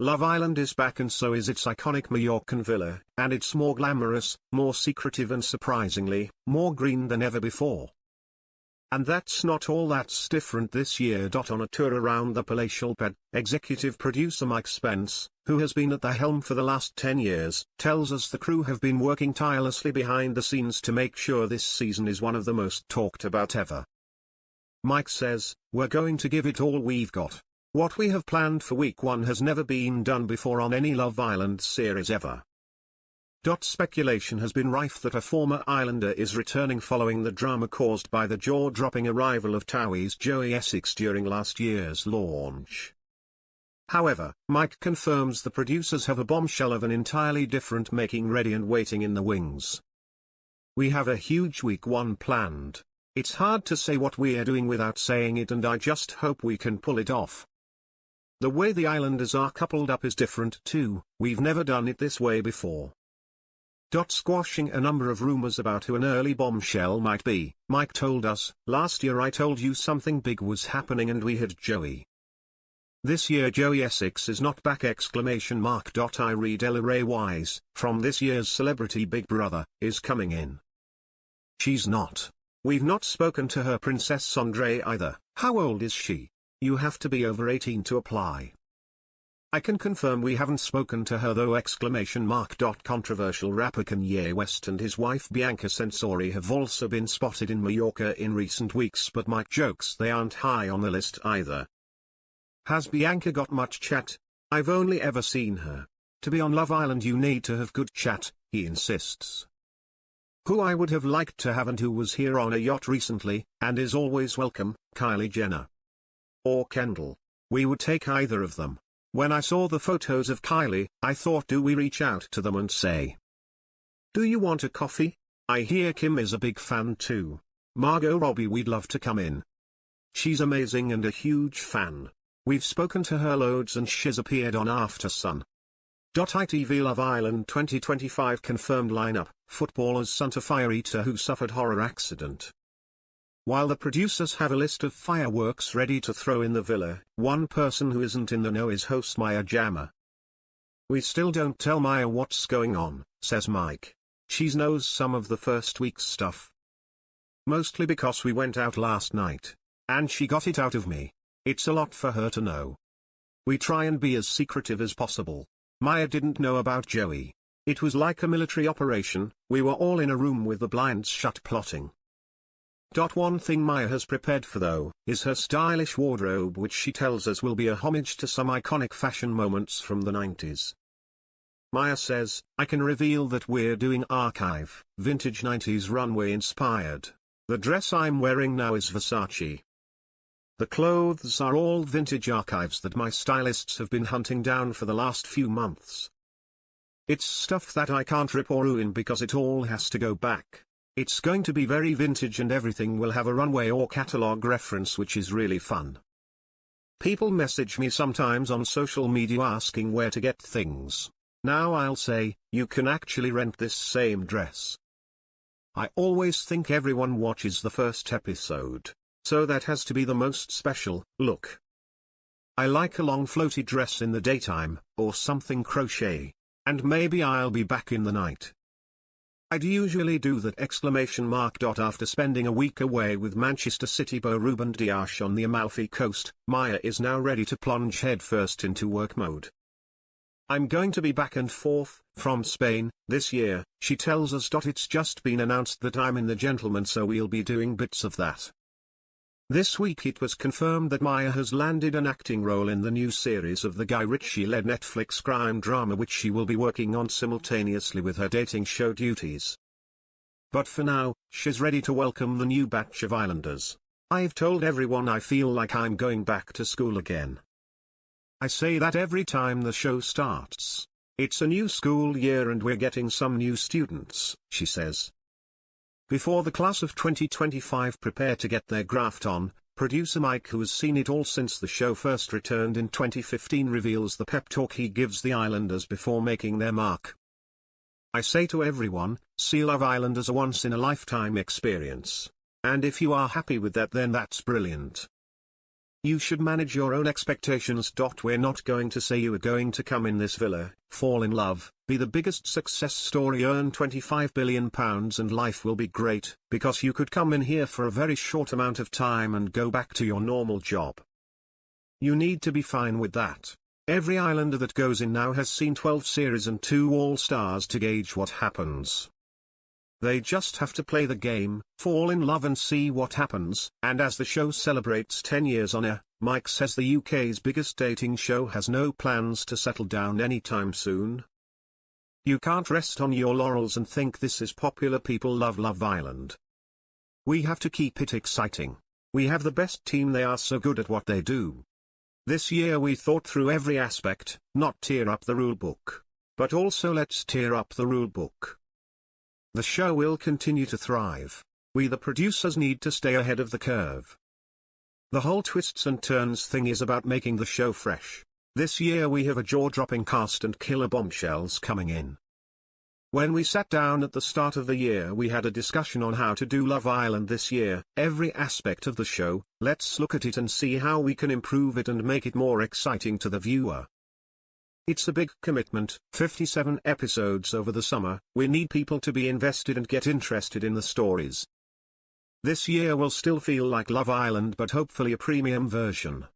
Love Island is back, and so is its iconic Mallorcan villa, and it's more glamorous, more secretive, and surprisingly, more green than ever before. And that's not all that's different this year. On a tour around the palatial pad, executive producer Mike Spence, who has been at the helm for the last 10 years, tells us the crew have been working tirelessly behind the scenes to make sure this season is one of the most talked about ever. Mike says, "We're going to give it all we've got. What we have planned for week 1 has never been done before on any Love Island series ever." Speculation has been rife that a former Islander is returning following the drama caused by the jaw-dropping arrival of Towie's Joey Essex during last year's launch. However, Mike confirms the producers have a bombshell of an entirely different making ready and waiting in the wings. "We have a huge week 1 planned. It's hard to say what we're doing without saying it, and I just hope we can pull it off. The way the Islanders are coupled up is different too, we've never done it this way before." Squashing a number of rumors about who an early bombshell might be, Mike told us, "Last year I told you something big was happening and we had Joey. This year Joey Essex is not back!" I read Ella Ray Wise, from this year's Celebrity Big Brother, is coming in. She's not. We've not spoken to her Princess Andre either. How old is she? You have to be over 18 to apply. I can confirm we haven't spoken to her though! Controversial rapper Kanye West and his wife Bianca Censori have also been spotted in Mallorca in recent weeks, but Mike jokes they aren't high on the list either. Has Bianca got much chat? I've only ever seen her. To be on Love Island you need to have good chat, he insists. Who I would have liked to have and who was here on a yacht recently, and is always welcome, Kylie Jenner. Or Kendall. We would take either of them. When I saw the photos of Kylie, I thought, do we reach out to them and say, "Do you want a coffee?" I hear Kim is a big fan too. Margot Robbie, we'd love to come in. She's amazing and a huge fan. We've spoken to her loads and she's appeared on After Sun. ITV Love Island 2025 confirmed lineup: footballers Santa Fiorita who suffered horror accident. While the producers have a list of fireworks ready to throw in the villa, one person who isn't in the know is host Maya Jama. "We still don't tell Maya what's going on," says Mike. "She knows some of the first week's stuff. Mostly because we went out last night, and she got it out of me. It's a lot for her to know. We try and be as secretive as possible." Maya didn't know about Joey. "It was like a military operation, we were all in a room with the blinds shut plotting." One thing Maya has prepared for though, is her stylish wardrobe, which she tells us will be a homage to some iconic fashion moments from the 90s. Maya says, "I can reveal that we're doing archive, vintage 90s runway inspired. The dress I'm wearing now is Versace. The clothes are all vintage archives that my stylists have been hunting down for the last few months. It's stuff that I can't rip or ruin because it all has to go back. It's going to be very vintage and everything will have a runway or catalog reference, which is really fun." People message me sometimes on social media asking where to get things. Now I'll say, you can actually rent this same dress. I always think everyone watches the first episode, so that has to be the most special. Look. I like a long floaty dress in the daytime, or something crochet. And maybe I'll be back in the night. I'd usually do that! After spending a week away with Manchester City beau Ruben Dias on the Amalfi Coast, Maya is now ready to plunge headfirst into work mode. "I'm going to be back and forth from Spain this year," she tells us. "It's just been announced that I'm in The Gentleman, so we'll be doing bits of that." This week it was confirmed that Maya has landed an acting role in the new series of the Guy Ritchie-led Netflix crime drama, which she will be working on simultaneously with her dating show duties. But for now, she's ready to welcome the new batch of Islanders. "I've told everyone I feel like I'm going back to school again. I say that every time the show starts. It's a new school year and we're getting some new students," she says. Before the class of 2025 prepare to get their graft on, producer Mike, who has seen it all since the show first returned in 2015, reveals the pep talk he gives the Islanders before making their mark. "I say to everyone, see Love Island as a once-in-a-lifetime experience. And if you are happy with that, then that's brilliant. You should manage your own expectations. We're not going to say you are going to come in this villa, fall in love, be the biggest success story, earn £25 billion and life will be great, because you could come in here for a very short amount of time and go back to your normal job. You need to be fine with that. Every islander that goes in now has seen 12 series and 2 all-stars to gauge what happens. They just have to play the game, fall in love and see what happens. And as the show celebrates 10 years on air, Mike says the UK's biggest dating show has no plans to settle down anytime soon. You can't rest on your laurels and think this is popular. People love Love Island. We have to keep it exciting. We have the best team, they are so good at what they do. This year we thought through every aspect, not tear up the rulebook, but also let's tear up the rulebook. The show will continue to thrive. We the producers need to stay ahead of the curve. The whole twists and turns thing is about making the show fresh. This year we have a jaw-dropping cast and killer bombshells coming in. When we sat down at the start of the year we had a discussion on how to do Love Island this year, every aspect of the show. Let's look at it and see how we can improve it and make it more exciting to the viewer. It's a big commitment, 57 episodes over the summer. We need people to be invested and get interested in the stories. This year will still feel like Love Island but hopefully a premium version.